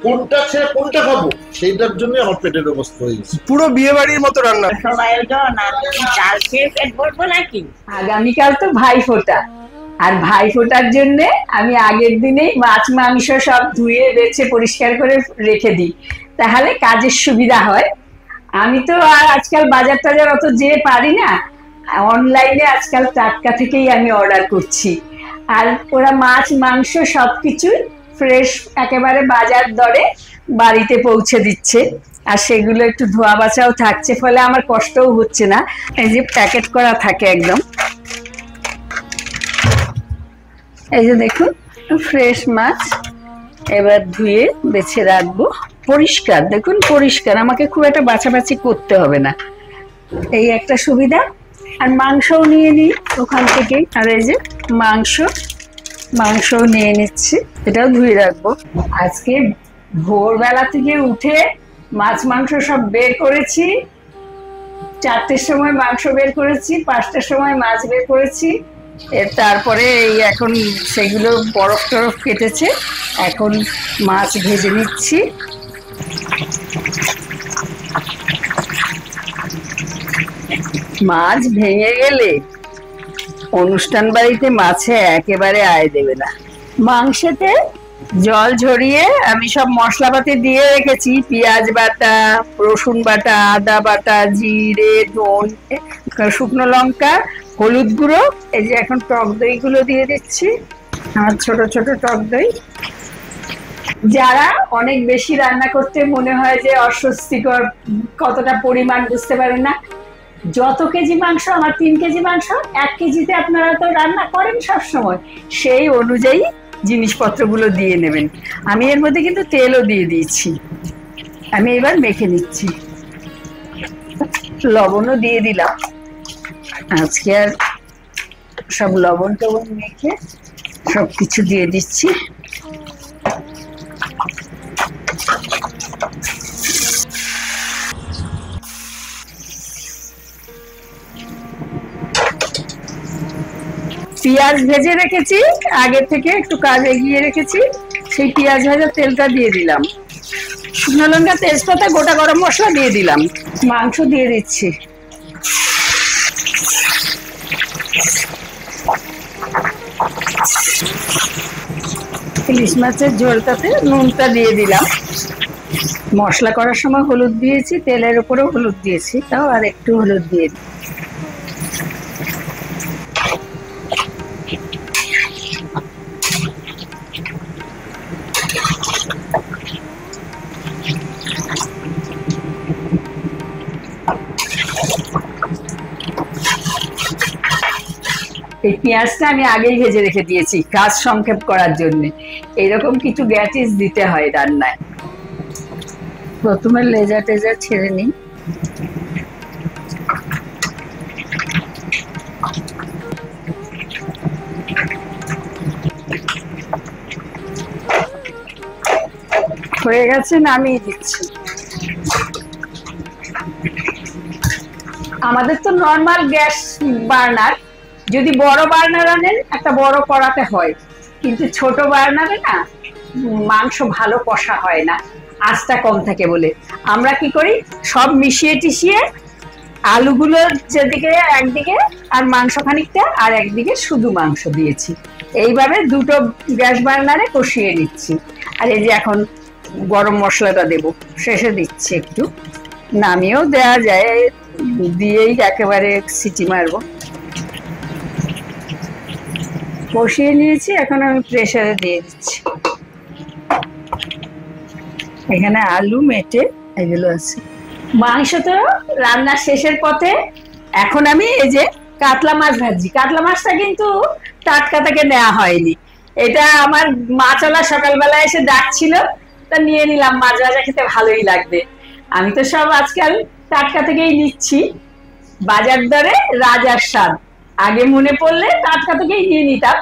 কোনটা ছেড়ে কোনটা খাবো সেইটার জন্য আমার পেটের অবস্থা হয়ে গেছে। পুরো বিয়ে বাড়ির মতো রান্না। সবাই ডাল খেয়ে পেট ভরবো নাকি? আগামীকাল তো ভাইফোঁটা, আর ভাইফোঁটার জন্য আমি আগের দিনেই মাছ মাংস সব ধুয়ে বেছে পরিষ্কার করে রেখে দিই, তাহলে কাজের সুবিধা হয়। আমি তো আর আজকাল বাজার টাজার অত যেয়ে পারি না, অনলাইনে আজকাল টাটকা থেকেই আমি অর্ডার করছি। আর ওরা মাছ মাংস সবকিছু ফ্রেশ একেবারে বাজার দরে বাড়িতে পৌঁছে দিচ্ছে, আর সেগুলো একটু ধোয়া বাছাও থাকছে, ফলে আমার কষ্টও হচ্ছে না। এই যে প্যাকেট করা থাকে একদম, এই যে দেখুন ফ্রেশ মাছ। এবার ধুয়ে বেছে রাখবো, পরিষ্কার দেখুন পরিষ্কার, আমাকে খুব একটা বাছাবাছি করতে হবে না, এই একটা সুবিধা। আর মাংসও নিয়ে নিই ওখান থেকে, আর এই যে মাংসও নিয়ে নিচ্ছি, এটাও ধুয়ে রাখবো। আজকে ভোরবেলা থেকে উঠে মাছ মাংস সব বের করেছি, 4টের সময় মাংস বের করেছি, 5টার সময় মাছ বের করেছি। তারপরে এই এখন সেগুলো বরফ টরফ কেটেছে, এখন মাছ ভেজে নিচ্ছি। মাছ ভেঙে গেলে অনুষ্ঠান বাড়িতে মাছে একেবারে আয় দেবে না। মাংসেতে জল ঝরিয়ে আমি সব মশলাপাতি দিয়ে রেখেছি, পেঁয়াজ বাটা, রসুন বাটা, আদা বাটা, জিরে, ধনে, শুকনো লঙ্কা, হলুদ গুঁড়ো। এই যে এখন টক দই গুলো দিয়ে দিচ্ছি, আমার ছোট ছোট টক দই। যারা অনেক বেশি রান্না করতে মনে হয় যে অস্বস্তিকর, কতটা পরিমাণ বুঝতে পারেন না, যত কেজি মাংস, আমার 3 কেজি মাংস, 1 কেজিতে আপনারা তো রান্না করেন সব সময়, সেই অনুযায়ী জিনিসপত্রগুলো দিয়ে নেবেন। আমি এর মধ্যে কিন্তু তেলও দিয়ে দিয়েছি। আমি এবার মেখে নিচ্ছি, লবণও দিয়ে দিলাম। আজকে আর সব লবণ টবণ মেখে সবকিছু দিয়ে দিচ্ছি। পেঁয়াজ ভেজে রেখেছি, আগে থেকে একটু কাজ এগিয়ে রেখেছি, সেই পেঁয়াজ ভাজা তেলটা দিয়ে দিলাম, শুকনো লঙ্কা, তেজপাতা, গোটা গরম মশলা দিয়ে দিলাম, মাংস দিয়ে দিচ্ছি। ইলিশ মাছের ঝোলটাতে নুনটা দিয়ে দিলাম, মশলা করার সময় হলুদ দিয়েছি, তেলের উপরেও হলুদ দিয়েছি, তাও আর একটু হলুদ দিয়ে দিই। এই পেঁয়াজটা আমি আগেই ভেজে রেখে দিয়েছি কাজ সংক্ষেপ করার জন্য, এরকম কিছু গ্যাটিস দিতে হয় রান্নায়। প্রথমে লেজা টেজা ছেড়ে নিই, হয়ে গেছে, নামিয়ে দিচ্ছি। আমাদের তো নর্মাল গ্যাস বার্নার, যদি বড় বার্নার আনেন একটা বড় কড়াতে হয়, কিন্তু ছোট বার্নারে না মাংস ভালো কষা হয় না, আঁচটা কম থাকে বলে। আমরা কি করি, সব মিশিয়ে টিশিয়ে আলুগুলো যেদিকে একদিকে, আর মাংস খানিকটা আর একদিকে শুধু মাংস দিয়েছি, এইভাবে দুটো গ্যাস বার্নারে কষিয়ে নিচ্ছি। আর এই যে এখন গরম মশলাটা দেব, শেষে দিচ্ছি একটু, নামিয়েও দেওয়া যায়, দিয়েই একেবারে সিটি মারবো। কষিয়ে নিয়েছি, এখন আমি প্রেসারে দিয়ে দিচ্ছি। এখানে আলু মেটে এগুলো আছে। মাংস তো রান্নার শেষের পথে। এখন আমি এই যে কাতলা মাছ ভাজি, কাতলা মাছটা কিন্তু টাটকা থেকে নেওয়া হয়নি, এটা আমার মাছওয়ালা সকালবেলা এসে ডাকছিল, তা নিয়ে নিলাম, মাছ ভাজা খেতে ভালোই লাগবে। আমি তো সব আজকাল টাটকা থেকেই নিচ্ছি, বাজার দরে রাজার স্বাদ, আগে মনে পড়লে টাটকা থেকেই নিয়ে নিতাম,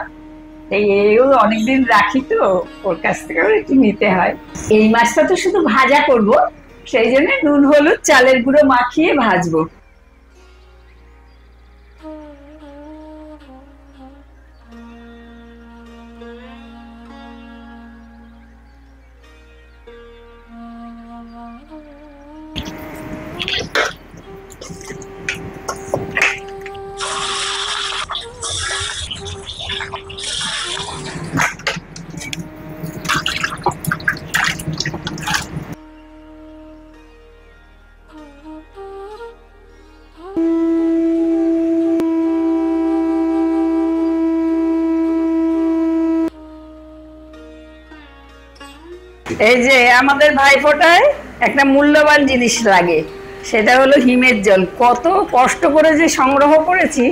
এইও অনেকদিন রাখি তো ওর কাছ থেকে একটু নিতে হয়। এই মাছটা তো শুধু ভাজা করব, সেই জন্য নুন হলুদ চালের গুঁড়ো মাখিয়ে ভাজবো। এই যে আমাদের ভাইফোঁটায় একটা মূল্যবান জিনিস লাগে, সেটা হলো হিমের জল। কত কষ্ট করে যে সংগ্রহ করেছি।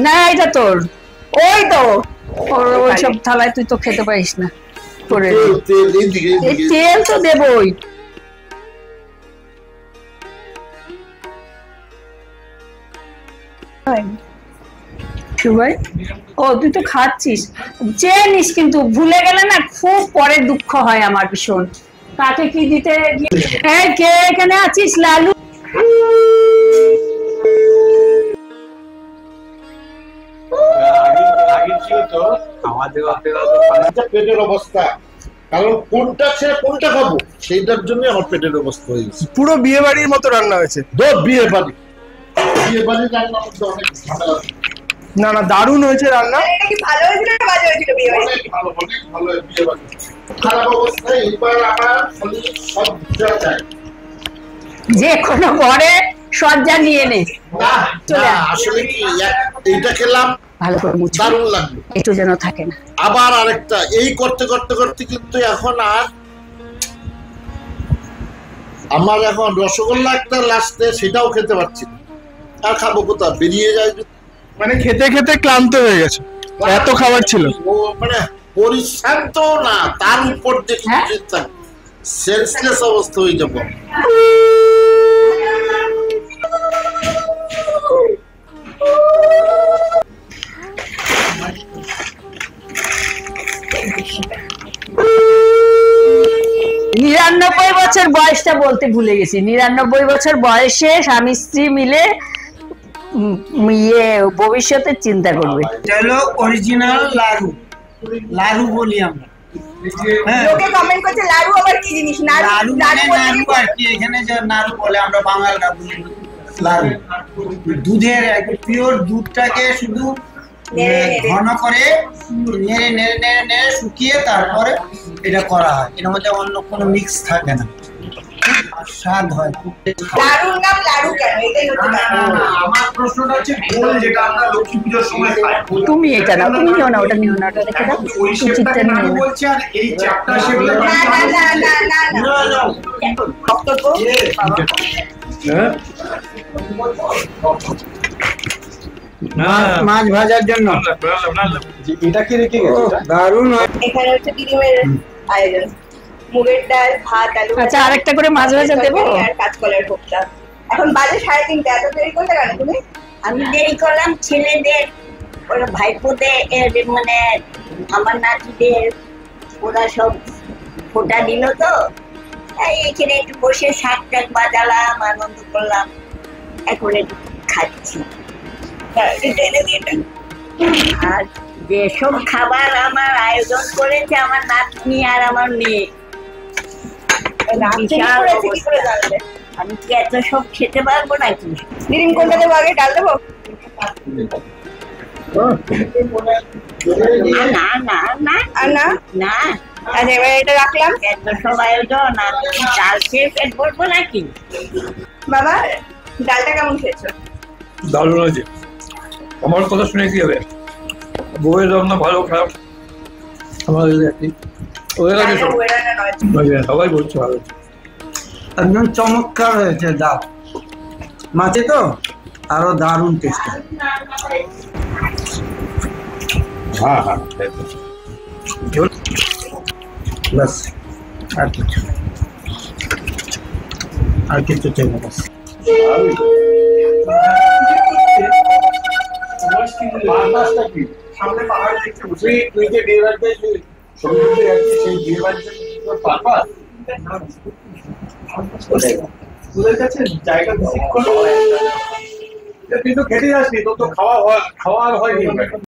না এটা তোর, ওই তো ওইসব থালায় তুই তো খেতে পারিস না। তেল তো দেবই। ও তুই তো খাচ্ছিস, চেয়ে নিস কিন্তু ভুলে গেলে না খুব পরে দুঃখ হয় আমার ভীষণ। কাকে কি দিতে কে এখানে আছিস লালু? পেটের অবস্থা, কারণ কোনটা ছেড়ে কোনটা খাবো সেইটার জন্য আমার পেটের অবস্থা হয়ে গেছে। পুরো বিয়ে বাড়ির মতো রান্না হয়েছে। বিয়ে বাড়ি রান্না করতে অনেক ঝামেলা। না না, দারুণ হয়েছে রান্না। এটা কি ভালো হয়েছিল না বাজে হয়েছিল বিয়ে বাড়ি? অনেক ভালো বিয়ে বাড়ি। খারাপ অবস্থায় এবার আমার খালি সব বিচার চাই, যে কোনো ঘরে সজ্জা নিয়ে নে। আসলে কি এইটা খেলাম ভালো করে মুছে দারুণ লাগলো, একটু যেন থাকে না। আবার আরেকটা এই করতে করতে করতে কিন্তু এখন আর আমার এখন রসগোল্লা একটা লাস্টে সেটাও খেতে পারছি না। আর খাবো কোথা, বেরিয়ে যায়। মানে খেতে খেতে ক্লান্ত হয়ে গেছে, এত খাবার ছিল। ও মানে পরিশান্ত না, তার উপর দেখি সেন্সলেস অবস্থা হয়ে যাবো। নিরানব্বই বছর বয়সটা বলতে ভুলে গেছি। 99 বছর বয়সে স্বামী স্ত্রী মিলে ভবিষ্যতের চিন্তা করবে। চলো অরিজিনাল লাড়ু, লাড়ু বলি আমরা। লোকে কমেন্ট করছে লাড়ু আবার কি জিনিস? লাড়ু মানে নাড়ু আর কি, এখানে যে নাড়ু বলে আমরা বাঙালরা বলি লাড়ু। দুধের পিওর দুধটাকে শুধু ঘন করে নেড়ে নেড়ে নেড়ে নেড়ে শুকিয়ে তারপরে এটা করা হয়। এর মধ্যে অন্য কোনো মিক্স থাকে না, স্বাদ হয়। লাড়ুর নাম লাড়ু কেন? এটাই হচ্ছে আমার প্রশ্নটা হচ্ছে গোল, যেটা আমরা লক্ষ্মী পূজার সময় খাই। তুমি এটা নাও, তুমি নিও না, ওটা নিও না, ওটা রেখে দাও। ওই শেপটাকে নাড়ু বলছে, আর এই চ্যাপ্টার শেপটা না না না না না না বক্তব্য মাছ ভাজার জন্য এটা কি রেখে গেছে? দারুণ। এখানে হচ্ছে দিদিমের আয়োজন, মুগের ডাল, ভাত, আলু। আচ্ছা আরেকটা করে মাছ ভাজা দেবো আর কাঁচকলার ভর্তা। এখন বাজে 3:30, এত দেরি করলে কেন তুমি? আমি দেরি করলাম ছেলেদের, ওরা ভাইপোদের, মানে আমার নাতিদের, ওরা সব ফোঁটা দিল তো, তাই এখানে একটু বসে শাক টাক বাজালাম, আনন্দ করলাম, এখন একটু খাচ্ছি। আর যেসব খাবার আমার আয়োজন করেছে আমার নাতনি আর আমার মেয়ে, বিশাল অবস্থা। আমি কি এত সব খেতে পারবো নাকি? দিদিম কোনটা দেবো আগে? ডাল দেবো? না না না আর না না, আচ্ছা এবার এটা রাখলাম। এত সব আয়োজন, আমি কি ডাল খেয়ে পেট ভরবো নাকি? বাবা ডালটা কেমন খেয়েছো? দারুণ হয়েছে। আমার কথা শুনে কি হবে, বউয়ের রান্না ভালো খারাপ আমাদের ওদের কাছে ডালটা বয়ে রান্না নয়। সবাই বলছে ভালো। একদম চমৎকার হয়েছে ডাল, মাছে তো আরো দারুণ টেস্ট। হ্যাঁ হ্যাঁ বাস আর কিছু চাই না, বাস। সামনে পাহাড় দেখতে বসে তুই যে বিয়ে বাড়িতে সমুদ্রে যাচ্ছিস, সেই বিয়ে বাড়িতে পারপাস ওদের কাছে জায়গা ভিজিট করো। তুই তো খেতে যাসনি, তোর তো খাওয়া হয়নি।